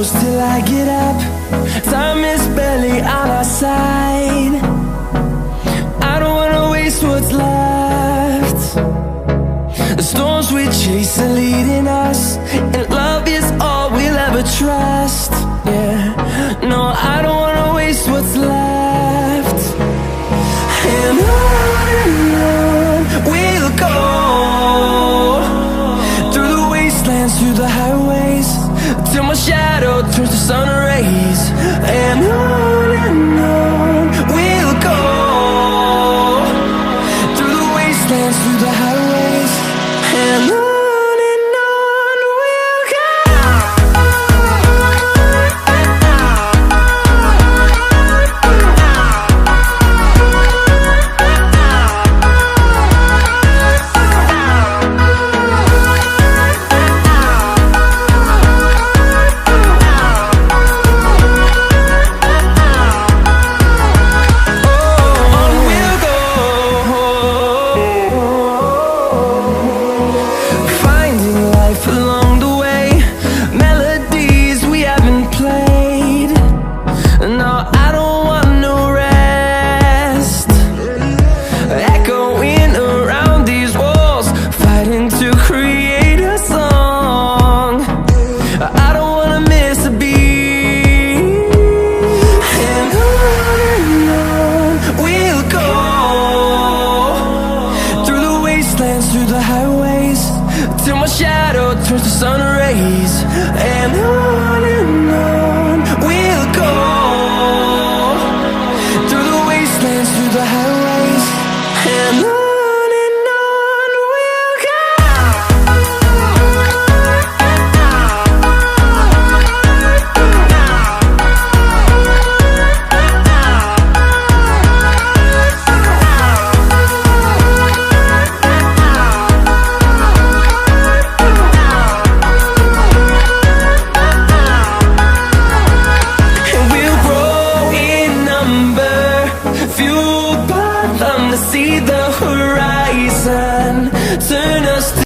goes till I get up. Time is barely on our side. I don't wanna waste what's left. The storms we chase are leading us, and love is all we'll ever trust. Yeah, no, I don't wanna waste what's left. And on we'll go, through the wastelands, through the highways, till my shadow turns to sun rays. And on we'll go, through the wastelands, through the highways, and on we'll go. Through the highways, till my shadow turns to sun rays. And on we'll go, through the wastelands, through the highways.